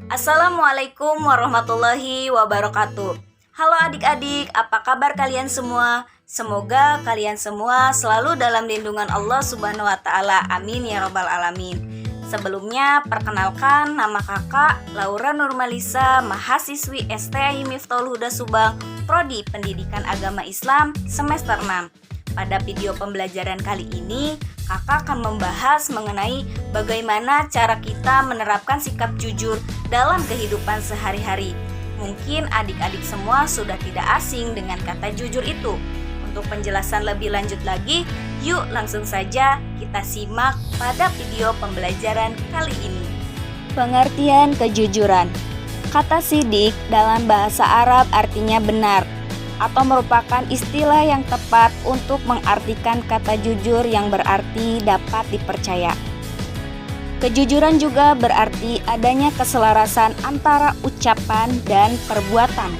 Assalamualaikum warahmatullahi wabarakatuh. Halo adik-adik, apa kabar kalian semua? Semoga kalian semua selalu dalam lindungan Allah Subhanahu wa Ta'ala. Amin ya Rabbal 'Alamin. Sebelumnya, perkenalkan, nama kakak Laura Nurmalisa, mahasiswi STI Miftahul Huda Subang, Prodi Pendidikan Agama Islam, semester 6. Pada video pembelajaran kali ini, kakak akan membahas mengenai bagaimana cara kita menerapkan sikap jujur dalam kehidupan sehari-hari. Mungkin adik-adik semua sudah tidak asing dengan kata jujur itu. Untuk penjelasan lebih lanjut lagi, yuk langsung saja kita simak pada video pembelajaran kali ini. Pengertian kejujuran. Kata sidik dalam bahasa Arab artinya benar, atau merupakan istilah yang tepat untuk mengartikan kata jujur yang berarti dapat dipercaya. Kejujuran juga berarti adanya keselarasan antara ucapan dan perbuatan.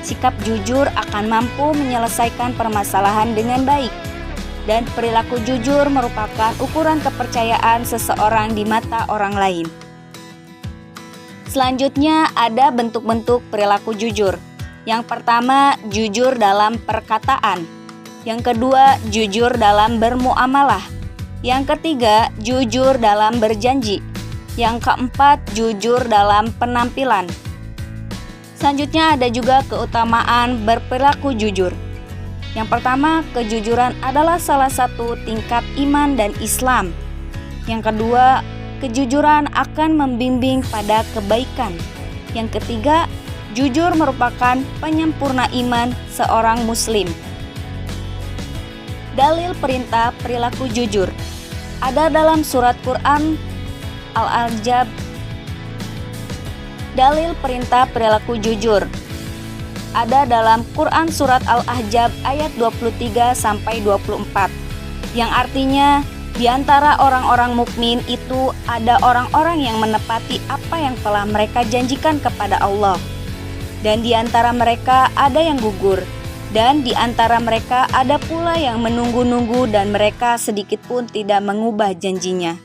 Sikap jujur akan mampu menyelesaikan permasalahan dengan baik, dan perilaku jujur merupakan ukuran kepercayaan seseorang di mata orang lain. Selanjutnya ada bentuk-bentuk perilaku jujur. Yang pertama, jujur dalam perkataan. Yang kedua, jujur dalam bermuamalah. Yang ketiga, jujur dalam berjanji. Yang keempat, jujur dalam penampilan. Selanjutnya ada juga keutamaan berperilaku jujur. Yang pertama, kejujuran adalah salah satu tingkat iman dan Islam. Yang kedua, kejujuran akan membimbing pada kebaikan. Yang ketiga, jujur merupakan penyempurna iman seorang muslim. Dalil perintah perilaku jujur ada dalam surat Quran Al-Ahzab. Dalil perintah perilaku jujur ada dalam Quran surat Al-Ahzab ayat 23 sampai 24, yang artinya di antara orang-orang mukmin itu ada orang-orang yang menepati apa yang telah mereka janjikan kepada Allah. Dan di antara mereka ada yang gugur, dan di antara mereka ada pula yang menunggu-nunggu dan mereka sedikit pun tidak mengubah janjinya.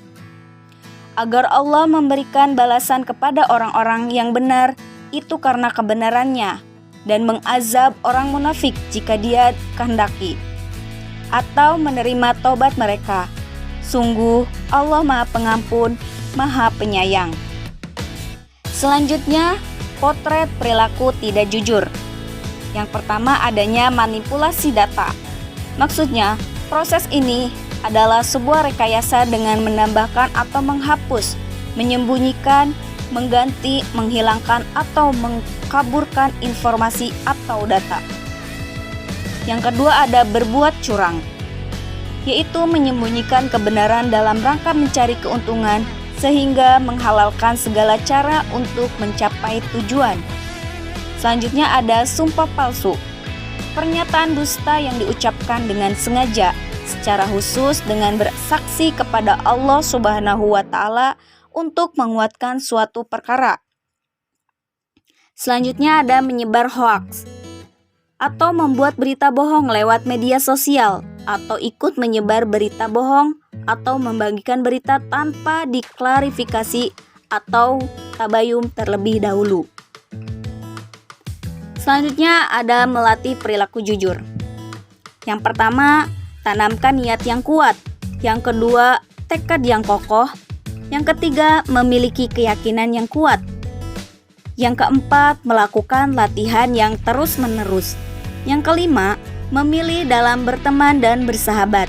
Agar Allah memberikan balasan kepada orang-orang yang benar itu karena kebenarannya, dan mengazab orang munafik jika Dia kehendaki, atau menerima taubat mereka. Sungguh Allah Maha Pengampun, Maha Penyayang. Selanjutnya, potret perilaku tidak jujur. Yang pertama, adanya manipulasi data. Maksudnya, proses ini adalah sebuah rekayasa dengan menambahkan atau menghapus, menyembunyikan, mengganti, menghilangkan, atau mengkaburkan informasi atau data. Yang kedua, ada berbuat curang, yaitu menyembunyikan kebenaran dalam rangka mencari keuntungan sehingga menghalalkan segala cara untuk mencapai tujuan. Selanjutnya ada sumpah palsu. Pernyataan dusta yang diucapkan dengan sengaja, secara khusus dengan bersaksi kepada Allah Subhanahu wa Ta'ala untuk menguatkan suatu perkara. Selanjutnya ada menyebar hoaks, atau membuat berita bohong lewat media sosial, atau ikut menyebar berita bohong, atau membagikan berita tanpa diklarifikasi atau tabayun terlebih dahulu. Selanjutnya ada melatih perilaku jujur. Yang pertama, tanamkan niat yang kuat. Yang kedua, tekad yang kokoh. Yang ketiga, memiliki keyakinan yang kuat. Yang keempat, melakukan latihan yang terus-menerus. Yang kelima, memilih dalam berteman dan bersahabat.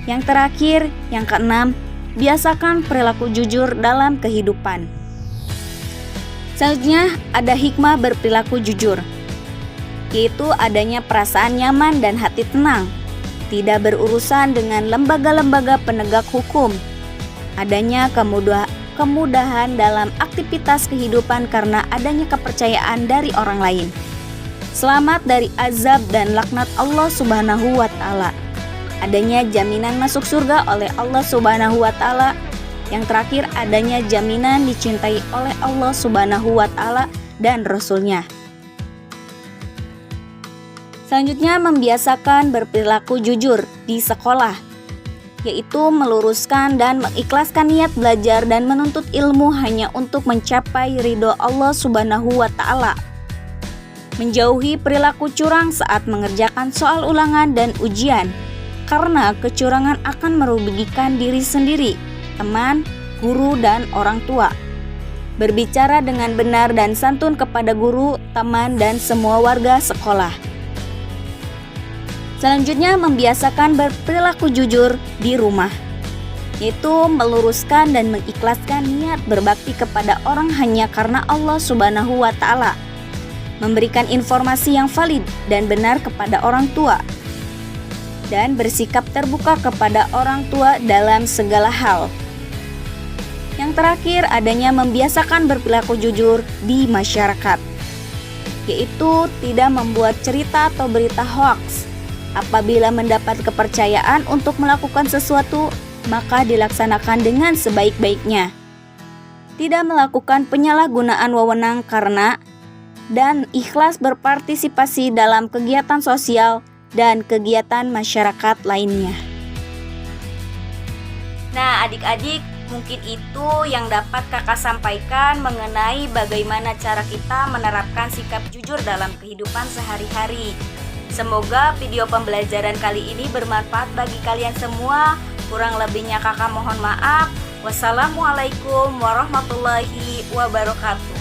Yang terakhir, yang keenam, biasakan perilaku jujur dalam kehidupan. Selanjutnya, ada hikmah berperilaku jujur, yaitu adanya perasaan nyaman dan hati tenang, tidak berurusan dengan lembaga-lembaga penegak hukum, adanya kemudahan dalam aktivitas kehidupan karena adanya kepercayaan dari orang lain, selamat dari azab dan laknat Allah Subhanahu wa Ta'ala, adanya jaminan masuk surga oleh Allah Subhanahu wa Ta'ala. Yang terakhir, adanya jaminan dicintai oleh Allah Subhanahu wa Ta'ala dan Rasul-Nya. Selanjutnya, membiasakan berperilaku jujur di sekolah. yaitu meluruskan dan mengikhlaskan niat belajar dan menuntut ilmu hanya untuk mencapai ridho Allah Subhanahu wa Ta'ala. Menjauhi perilaku curang saat mengerjakan soal ulangan dan ujian, karena kecurangan akan merugikan diri sendiri, teman, guru, dan orang tua. Berbicara dengan benar dan santun kepada guru, teman, dan semua warga sekolah. Selanjutnya, membiasakan berperilaku jujur di rumah, yaitu meluruskan dan mengikhlaskan niat berbakti kepada orang hanya karena Allah Subhanahu wa Ta'ala. Memberikan informasi yang valid dan benar kepada orang tua, dan bersikap terbuka kepada orang tua dalam segala hal. Yang terakhir, adanya membiasakan berperilaku jujur di masyarakat, yaitu tidak membuat cerita atau berita hoaks. Apabila mendapat kepercayaan untuk melakukan sesuatu, maka dilaksanakan dengan sebaik-baiknya. Tidak melakukan penyalahgunaan wewenang karena dan ikhlas berpartisipasi dalam kegiatan sosial dan kegiatan masyarakat lainnya. Nah, adik-adik, mungkin itu yang dapat kakak sampaikan mengenai bagaimana cara kita menerapkan sikap jujur dalam kehidupan sehari-hari. Semoga video pembelajaran kali ini bermanfaat bagi kalian semua. Kurang lebihnya kakak mohon maaf. Wassalamualaikum warahmatullahi wabarakatuh.